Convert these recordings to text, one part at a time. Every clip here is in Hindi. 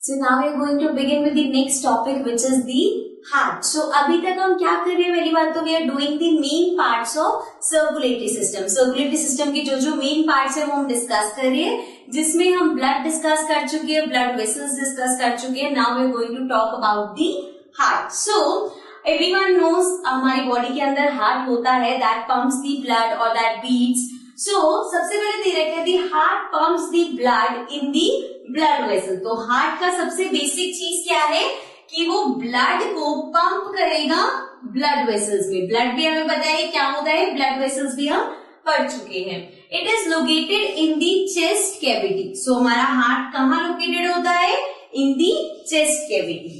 So now we are going to begin with the next topic, which is the heart. So अभी तक हम क्या कर रहे हैं, पहली बात तो we are doing the main parts of circulatory system. Circulatory system की जो main parts है वो हम discuss कर रहे हैं, जिसमें हम blood discuss कर चुके हैं, blood vessels discuss कर चुके हैं. Now we are going to talk about the heart. So everyone knows हमारी body के अंदर heart होता है, that pumps the blood or that beats. So सबसे पहले दे रखा है the heart pumps the blood in the blood vessel. तो हार्ट का सबसे बेसिक चीज क्या है कि वो ब्लड को पंप करेगा ब्लड वेसल्स में. ब्लड भी हमें पता है क्या होता है, ब्लड वेसल्स भी हम पढ़ चुके हैं. It is located in the chest cavity. So हमारा हार्ट कहाँ लोकेटेड होता है, in the chest cavity.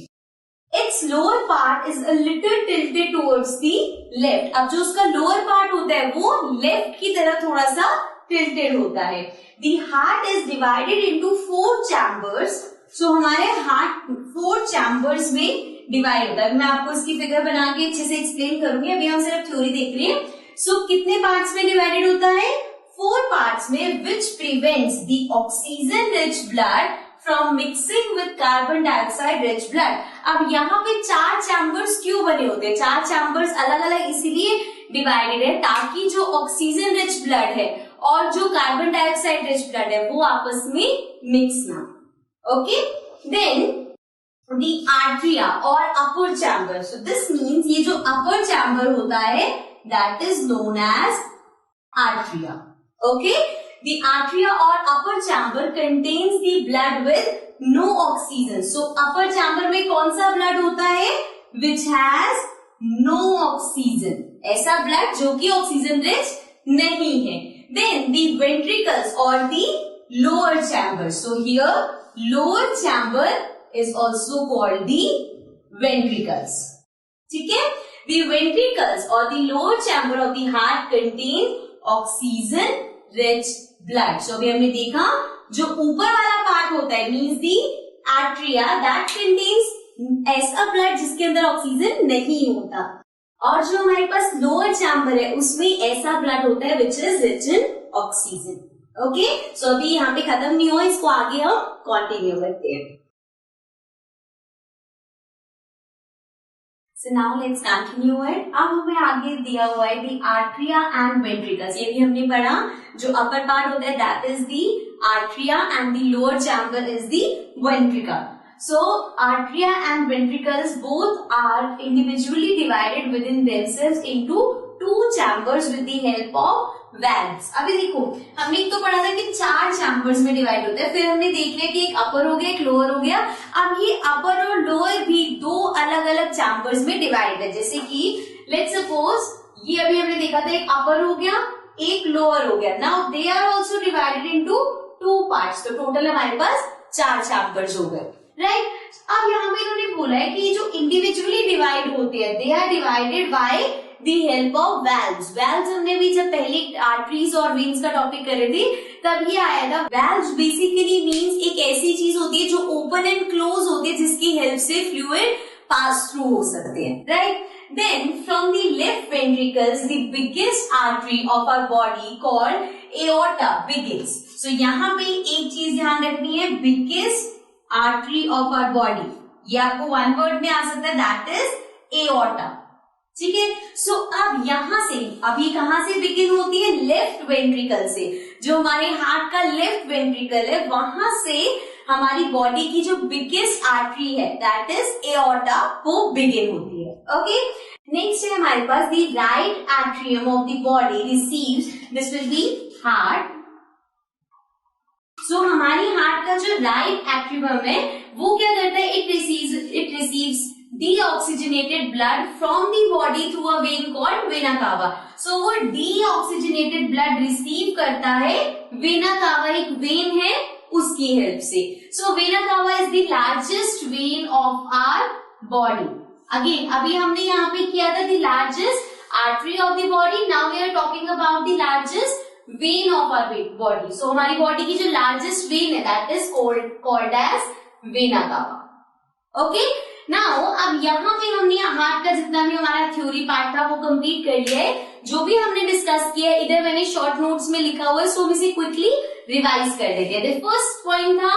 Its lower part is a little tilted towards the left. अब जो उसका लोअर पार्ट होता है वो लेफ्ट की तरफ थोड़ा सा टिल्टेड होता है. The heart is divided into 4 chambers. So हमारे हार्ट 4 chambers में डिवाइड होता है. मैं आपको इसकी फिगर बना के अच्छे से एक्सप्लेन करूंगी, अभी हम सिर्फ थ्योरी देख रहे हैं. So कितने पार्ट्स में डिवाइडेड होता है, 4 पार्ट्स में, which prevents the oxygen rich blood from mixing with carbon dioxide rich blood. अब यहाँ पे 4 चैम्बर्स क्यों बने होते हैं, 4 चैम्बर्स अलग अलग इसीलिए डिवाइडेड है ताकि जो ऑक्सीजन रिच ब्लड है और जो कार्बन डाइऑक्साइड रिच ब्लड है वो आपस में मिक्स ना. ओके, देन दी आर्ट्रिया और upper chamber. So this means ये जो अपर चैम्बर होता है that is known as atria. Okay, the atria और upper chamber contains the blood with no oxygen. So upper chamber में कौन सा ब्लड होता है, विच हैज नो ऑक्सीजन, ऐसा ब्लड जो कि ऑक्सीजन रिच नहीं है. Then the ventricles or the lower chamber. So here lower chamber is also called the ventricles. ठीक है, the ventricles or the lower chamber of the heart contain oxygen rich blood. So अभी हमने देखा जो ऊपर वाला पार्ट होता है means the arteria that contains ऐसा ब्लड जिसके अंदर ऑक्सीजन नहीं होता, और जो हमारे पास लोअर चैम्बर है उसमें ऐसा ब्लड होता है which is rich in oxygen. Okay, so अभी यहाँ पे खत्म नहीं हुआ, इसको आगे हम कंटिन्यू करते हैं. So now let's continue it. अब हमें आगे दिया हुआ है दी आर्ट्रिया एंड वेंट्रिकल्स. ये भी हमने पढ़ा, जो अपर पार्ट होता है that is the atria and the lower chamber is the ventricle. So arteria and ventricles both are individually divided within themselves into 2 chambers with the help of valves. अभी देखो हमने एक तो पढ़ा था कि 4 चैम्बर्स में डिवाइड होता है, फिर हमने देख लिया कि एक अपर हो गया एक लोअर हो गया. अब ये अपर और लोअर भी 2 अलग अलग चैम्बर्स में डिवाइड है. जैसे कि लेट्स सपोज ये अभी हमने देखा था एक अपर हो गया एक लोअर हो गया. Now they are also divided into 2 parts. तो टोटल हमारे पास 4 चैम्बर्स हो गए, राइट. अब यहाँ पे इन्होंने बोला है कि जो इंडिविजुअली डिवाइड होते हैं they are divided by the help of valves. Valves हमने भी जब पहले आर्टरीज और वेन्स का टॉपिक कर रहे थे तब ये आया था. वैल्व्स बेसिकली मींस एक ऐसी चीज होती है जो ओपन एंड क्लोज होती है जिसकी हेल्प से फ्लूइड पास थ्रू हो सकते हैं, right. Then from the left ventricles the biggest artery of our body called aorta begins. So यहाँ पे एक चीज ध्यान रखनी है, biggest artery of our body, ये आपको वन वर्ड में आ सकता है दैट इज एओर्टा. ठीक है, सो अब यहां से अभी कहां से बिगिन होती है, लेफ्ट वेंट्रिकल से. जो हमारे हार्ट का लेफ्ट वेंट्रिकल है वहां से हमारी बॉडी की जो बिगेस्ट आर्टरी है दैट इज एओर्टा वो बिगिन होती है. ओके, नेक्स्ट है हमारे पास the right atrium of the body receives, this will be heart. So हमारी हार्ट का जो राइट एट्रियम है वो क्या करता है, it receives deoxygenated blood from the body through a vein called vena cava. So वो डीऑक्सीजनेटेड ब्लड रिसीव करता है वेना कावा, एक वेन है उसकी हेल्प से. So vena cava is the largest vein of our body. Again अभी हमने यहाँ पे किया था the largest artery of the body, now we are talking about the largest vein of our body. So हमारी बॉडी की जो लार्जेस्ट वेन है that is called as vena cava. Okay, now अब यहाँ पे हमने हार्ट का जितना भी हमारा थ्योरी पार्ट था वो कंप्लीट कर लिया है. जो भी हमने डिस्कस किया है इधर मैंने शॉर्ट नोट्स में लिखा हुआ है, सो हम इसे क्विकली रिवाइज कर देते हैं. फर्स्ट पॉइंट था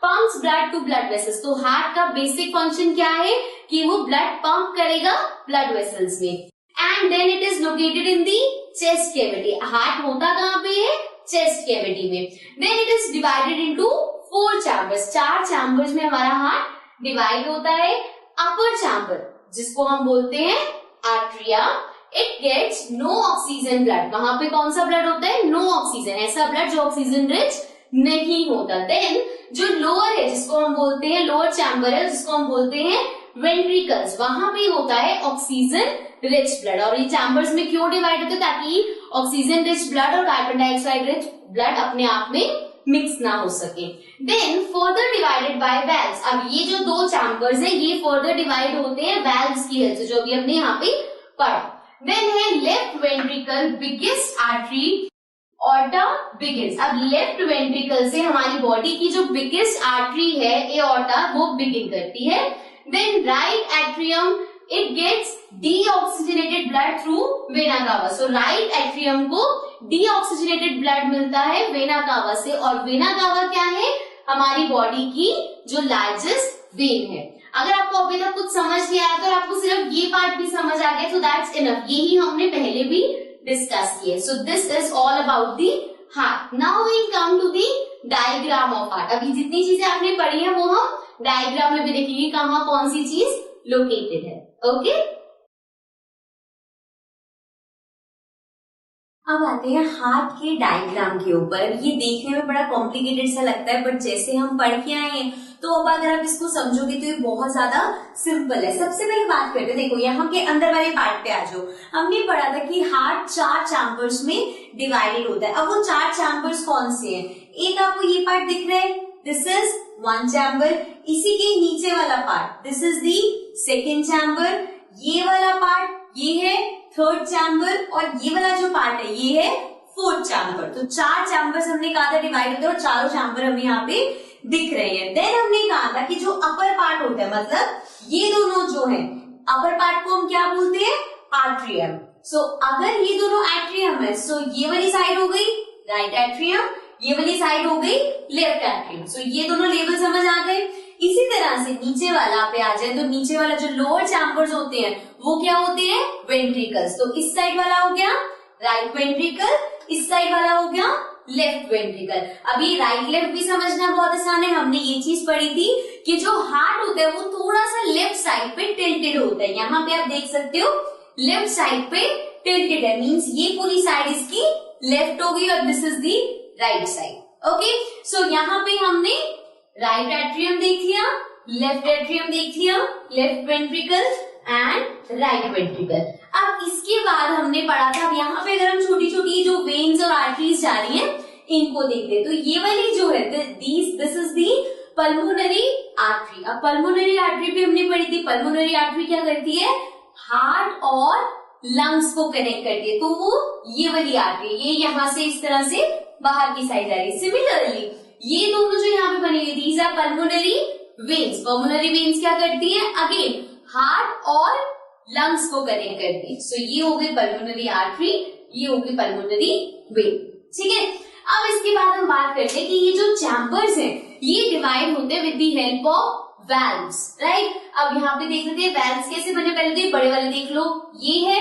pumps blood to blood vessels. तो हार्ट का बेसिक फंक्शन क्या है कि वो ब्लड पंप करेगा ब्लड वेसल्स में। And then it is located in the chest cavity. Heart होता कहाँ पे है? चेस्ट कैविटी में। Then it is divided into 4 chambers. 4 chambers में हमारा हार्ट डिवाइड होता है। अपर चैम्बर जिसको हम बोलते हैं atria, it gets no oxygen blood. वहां पे कौन सा ब्लड होता है? नो ऑक्सीजन, ऐसा ब्लड जो ऑक्सीजन रिच नहीं होता। देन जो लोअर है जिसको हम बोलते हैं लोअर चैम्बर है जिसको हम बोलते हैं वेंट्रिकल्स, वहां पे होता है ऑक्सीजन रिच ब्लड। और ये चैम्बर्स में क्यों डिवाइड होते हैं? ताकि ऑक्सीजन रिच ब्लड और कार्बन डाइऑक्साइड रिच ब्लड अपने आप में मिक्स ना हो सके। Then further divided by valves. अब ये जो 2 चैम्बर्स है ये फर्दर डिवाइड होते हैं वेल्व्स की हेल्प से, जो भी हमने यहाँ पे पढ़ा। देन है left ventricle biggest artery aorta begins. अब लेफ्ट वेंट्रिकल से हमारी बॉडी की जो बिगेस्ट आर्टरी है एओर्टा वो बिगिन करती है। Then right atrium it gets deoxygenated blood through vena cava. So right atrium को डीऑक्सीजनेटेड ब्लड मिलता है वेना कावा से। और वेना कावा क्या है? हमारी बॉडी की जो लार्जेस्ट वेन है। अगर आपको अभी तक कुछ समझ नहीं आया तो आपको सिर्फ ये पार्ट भी समझ आ गया तो दैट्स इनफ। यही हमने पहले भी डिस्कस किए। So this is all about the heart. Now we'll come to the diagram of heart. अभी जितनी चीजें आपने पढ़ी है वो हम डायग्राम में भी देखेंगे कहाँ कौन सी चीज लोकेटेड है। ओके अब आते हैं हार्ट के डायग्राम के ऊपर। ये देखने में बड़ा कॉम्प्लिकेटेड सा लगता है बट जैसे हम पढ़ के आए हैं तो अब अगर आप इसको समझोगे तो ये बहुत ज्यादा सिंपल है। सबसे पहले बात करते हैं, देखो यहाँ के अंदर वाले पार्ट पे आ जाओ। हमने पढ़ा था कि हार्ट 4 चैम्बर्स में डिवाइडेड होता है। अब वो 4 चैम्बर्स कौन से हैं? एक आपको ये पार्ट दिख रहा है, दिस इज 1 चैम्बर। इसी के नीचे वाला part this is the 2nd chamber. ये वाला पार्ट ये है 3rd चैम्बर और ये वाला जो पार्ट है ये है 4th चैम्बर। तो 4 चैम्बर्स हमने कहा था डिवाइड होते हैं और चारों चैम्बर हमें यहाँ पे दिख रहे हैं। देन हमने कहा था कि जो अपर पार्ट होता है मतलब ये दोनों जो है अपर पार्ट को हम क्या बोलते हैं? आर्ट्रियम। सो अगर ये दोनों एट्रियम है सो ये वाली साइड हो गई राइट एट्रियम, ये वाली साइड हो गई लेफ्ट एट्रियम। सो ये दोनों लेवल समझ आ गए। इसी तरह से नीचे वाला पे आ जाए तो नीचे वाला जो लोअर चैम्बर्स होते हैं वो क्या होते हैं? वेंट्रिकल्स। तो इस साइड वाला हो गया राइट वेंट्रिकल, इस साइड वाला हो गया लेफ्ट वेंट्रिकल। अभी राइट लेफ्ट भी समझना बहुत आसान है। हमने ये चीज पढ़ी थी कि जो हार्ट होता है वो थोड़ा सा लेफ्ट साइड पे टिल्टेड होता है। यहाँ पे आप देख सकते हो लेफ्ट साइड पे टिल्टेड है, मीन्स ये पूरी साइड इसकी लेफ्ट हो गई और this is the right side. Okay so यहाँ पे हमने राइट एट्रियम देख लिया, लेफ्ट एट्रियम देख लिया, left ventricle and right ventricle. अब इसके बाद हमने पढ़ा था, अब यहाँ पे अगर हम छोटी छोटी जो वेन्स और आर्टरीज जा रही हैं इनको देखते हैं तो ये वाली जो है this is the pulmonary artery. अब पल्मोनरी आर्टरी पे हमने पढ़ी थी, पल्मोनरी आर्टरी क्या करती है? हार्ट और लंग्स को कनेक्ट करती है। तो वो ये वाली आर्टरी ये यहाँ से इस तरह से बाहर की साइड जा रही है। सिमिलरली ये दोनों जो यहाँ पे बनी हुई these are pulmonary veins. Pulmonary veins क्या करती है? अगेन हार्ट और लंग्स को कनेक्ट करती है। सो ये हो गई पल्मोनरी आर्टरी, ये हो गई पल्मोनरी वेन। ठीक है, अब इसके बाद हम बात करते हैं कि ये जो चैम्बर्स हैं ये डिवाइड होते हैं with the help of valves, right. अब यहाँ पे देख लेते हैं वेल्व्स कैसे बने, पहले तो बड़े वाले देख लो, ये है,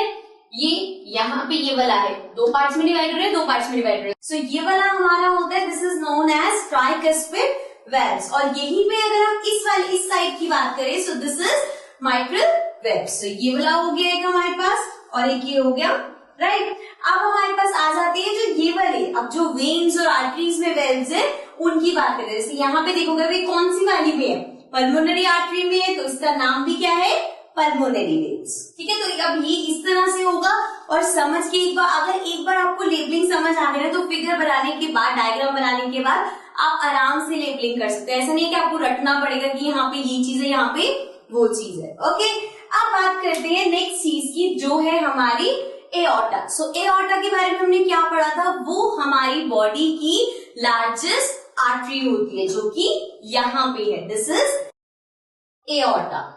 ये यहाँ पे ये वाला है, 2 पार्ट्स में डिवाइड हो रहे हैं, 2 पार्ट्स में डिवाइड हो रहे हैं। सो ये वाला हमारा होता है, this is known as tricuspid valves. और यहीं पे अगर हम इस साइड की बात करें so this is mitral valves. So ये वाला हो गया एक हमारे पास और एक ये हो गया, राइट। अब हमारे पास आ जाती है जो ये वाले, अब जो वेन्स और आर्टरीज में वेल्व्स है उनकी बात करें। जैसे यहाँ पे देखोगे भाई कौन सी वाली में है, पल्मोनरी आर्टरी में है, तो इसका नाम भी क्या है? Pulmonary veins. ठीक है, तो अब ये इस तरह से होगा। और समझ के एक बार, अगर एक बार आपको लेबलिंग समझ आ गया तो फिगर बनाने के बाद, डायग्राम बनाने के बाद आप आराम से लेबलिंग कर सकते हैं। ऐसा नहीं है कि आपको रटना पड़ेगा कि यहाँ पे ये चीज है, यहाँ पे वो चीज है। ओके, अब बात करते हैं नेक्स्ट चीज की जो है हमारी एओर्टा। सो एओर्टा के बारे में हमने क्या पढ़ा था? वो हमारी बॉडी की लार्जेस्ट आर्टरी होती है जो कि यहाँ पे है, this is aorta.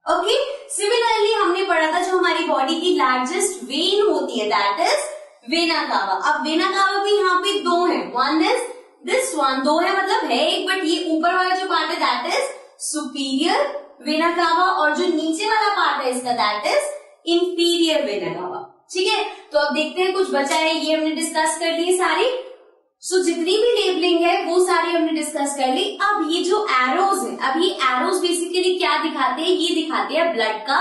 Okay, similarly हमने पढ़ा था जो हमारी बॉडी की लार्जेस्ट वेन होती है दैट इज वेना कावा। अब वेना कावा भी यहाँ पे 2 है, वन इज दिस वन, दो है मतलब है एक, बट ये ऊपर वाला जो पार्ट है that is superior vena cava और जो नीचे वाला पार्ट है इसका that is inferior vena cava. ठीक है, तो अब देखते हैं कुछ बचा है, ये हमने डिस्कस कर लिए सारी। सो जितनी भी लेबलिंग है वो सारी हमने डिस्कस कर ली। अब ये जो एरोज है, अब ये एरोज बेसिकली क्या दिखाते हैं, ये दिखाते हैं ब्लड का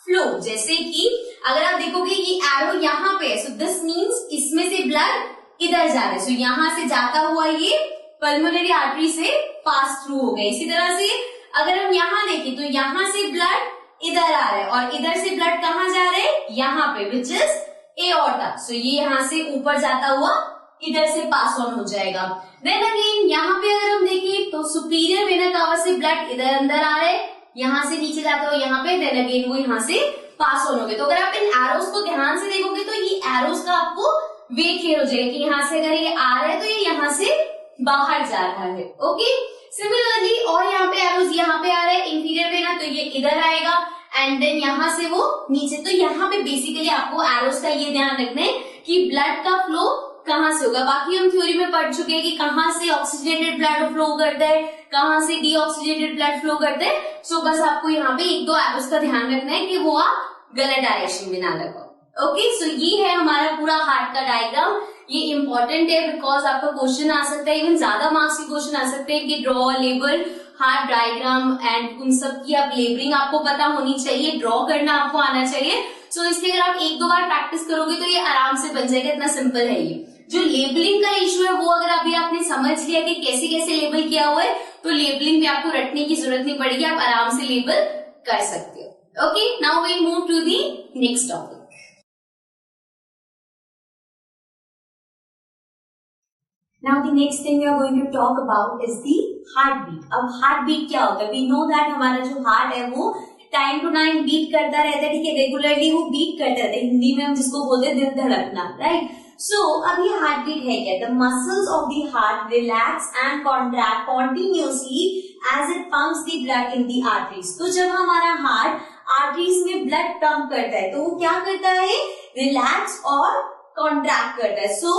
फ्लो। जैसे कि अगर आप देखोगे ये एरो यहाँ पे है, सो दिस मीन्स इसमें से ब्लड इधर जा रहा है, सो यहाँ से जाता हुआ ये पल्मोनरी आर्टरी से पास थ्रू हो गया। इसी तरह से अगर हम यहाँ देखें तो यहाँ से ब्लड इधर आ रहा है और इधर से ब्लड कहाँ जा रहा है, यहाँ पे, विच इज एओर्टा। सो ये यहाँ से ऊपर जाता हुआ इधर से पास ऑन हो जाएगा। देन अगेन यहाँ पे अगर हम देखें तो सुपीरियर वेना कावा से ब्लड इधर अंदर आ रहा है, यहाँ से नीचे जाता हुआ यहाँ पे, देन अगेन वो यहाँ से पास ऑन हो गए। तो अगर आप इन एरोज को ध्यान से देखोगे तो ये एरोज का आपको वे क्लियर हो जाएगा कि यहाँ से अगर ये आ रहा है तो ये यहाँ से बाहर जा रहा है। ओके, सिमिलरली और यहाँ पे एरोज यहाँ पे आ रहा है इंफीरियर वेना, तो ये इधर आएगा एंड देन यहाँ से वो नीचे। तो यहाँ पे बेसिकली आपको एरोज का ये ध्यान रखना है कि ब्लड का फ्लो कहाँ से होगा। बाकी हम थ्योरी में पढ़ चुके हैं कि कहाँ से ऑक्सीजनेटेड ब्लड फ्लो करता है, कहाँ से डीऑक्सीजनेटेड ब्लड फ्लो करता है। सो बस आपको यहाँ पे एक दो एरोज का ध्यान रखना है कि वो आप गलत डायरेक्शन में ना लगाओ। ओके, सो ये है हमारा पूरा हार्ट का डायग्राम। ये इंपॉर्टेंट है बिकॉज आपका क्वेश्चन आ सकता है, इवन ज्यादा मार्क्स के क्वेश्चन आ सकते हैं कि draw label heart diagram and उन सब की आप लेबलिंग आपको पता होनी चाहिए, ड्रॉ करना आपको आना चाहिए। सो इसलिए अगर आप एक दो बार प्रैक्टिस करोगे तो ये आराम से बन जाएगा, इतना सिंपल है ये। जो लेबलिंग का इश्यू है वो अगर अभी आपने समझ लिया कि कैसे कैसे लेबल किया हुआ है तो लेबलिंग भी आपको रटने की जरूरत नहीं पड़ेगी, आप आराम से लेबल कर सकते हो। Okay, now we move to the next topic. Now the next thing we are going to talk about is the heartbeat. अब heartbeat क्या होता है? We know that हमारा जो heart है वो टाइम टू टाइम बीट करता रहता है, ठीक है, रेगुलरली वो बीट करता रहता है। हिंदी में हम जिसको बोलते हैं दिल धड़कना, राइट। सो अब ये हार्टबीट है क्या? The muscles of the heart relax and contract continuously as it pumps the blood in the arteries. तो जब हमारा हार्ट आर्टरीज में ब्लड पंप करता है तो वो क्या करता है? रिलैक्स और कॉन्ट्रैक्ट करता है। सो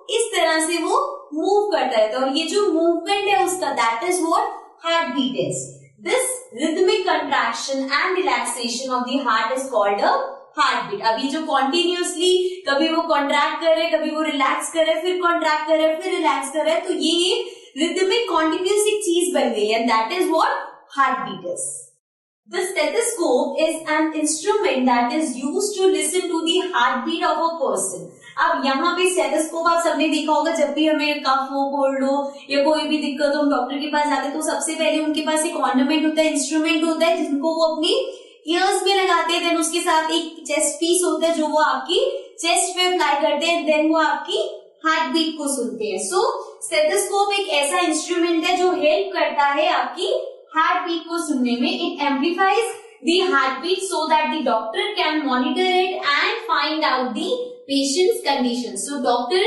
इस तरह से वो मूव करता है, और ये जो मूवमेंट है उसका that is what heartbeat is. This rhythmic contraction and relaxation of the heart is called a heartbeat. अब ये जो कॉन्टिन्यूसली कभी वो कॉन्ट्रैक्ट कर रहे, कभी वो रिलैक्स कर रहे, फिर कॉन्ट्रैक्ट कर रहे, फिर रिलैक्स कर रहे, तो ये रिदमिक कॉन्टिन्यूस एक चीज बन गई है, that is what heartbeat is. The stethoscope is an instrument that is used to listen to the heartbeat of a person. अब यहाँ पे स्टेथोस्कोप आप सबने देखा होगा, जब भी हमें कफ हो, कोल्ड हो या कोई भी दिक्कत हो, हम डॉक्टर के पास जाते हैं तो सबसे पहले उनके पास एक ऑर्नामेंट होता है, इंस्ट्रूमेंट होता है जिनको वो अपनी ईयर्स में लगाते हैं। देन उसके साथ एक चेस्ट पीस होता है जो वो आपकी चेस्ट पे अप्लाई करते हैं, देन वो आपकी हार्ट बीट को सुनते हैं। सो स्टेथोस्कोप एक ऐसा इंस्ट्रूमेंट है जो हेल्प करता है आपकी हार्ट बीट को सुनने में। It amplifies the heartbeat so that the doctor can monitor it and find out the patient's condition. So doctor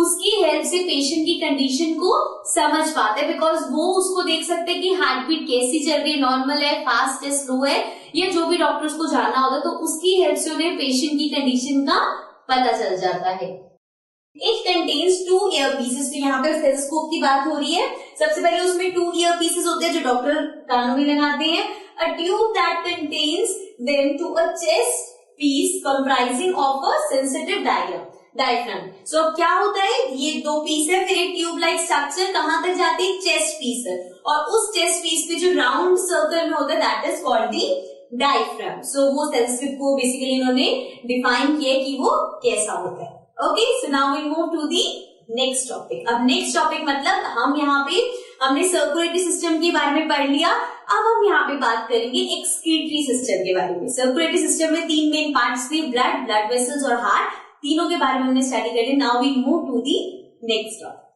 उसकी हेल्प से पेशेंट की कंडीशन को समझ पाते हैं, बिकॉज वो उसको देख सकते हैं कि हार्ट बीट कैसी चल रही है, नॉर्मल है, फास्ट है, स्लो है, या जो भी डॉक्टर्स को जानना होता है, तो उसकी हेल्प से उन्हें पेशेंट की कंडीशन का पता चल जाता है। It contains two earpieces। तो यहाँ पे स्टेथोस्कोप की बात हो रही है। सबसे पहले उसमें 2 earpieces होते हैं जो डॉक्टर कानों में लगाते हैं। A tube that contains them to a chest piece comprising of a sensitive diaphragm। So अब क्या होता है, ये 2 पीस है, फिर एक ट्यूब लाइक स्ट्रक्चर कहाँ तक जाती है? चेस्ट पीस है, और उस चेस्ट पीस पे जो राउंड सर्कल में होता है that is called the diaphragm. So वो स्टेथोस्कोप को बेसिकली इन्होंने डिफाइन किया कि वो कैसा होता है। Okay, so now we move to the next topic. अब नेक्स्ट टॉपिक मतलब हम यहाँ पे हमने सर्कुलेटरी सिस्टम के बारे में पढ़ लिया, अब हम यहाँ पे बात करेंगे एक्सक्रीटरी सिस्टम के बारे में। सर्कुलेटरी सिस्टम में 3 मेन पार्ट्स थे, ब्लड, ब्लड वेसल्स और हार्ट, तीनों के बारे में हमने स्टडी कर लिया। Now we move to the next topic.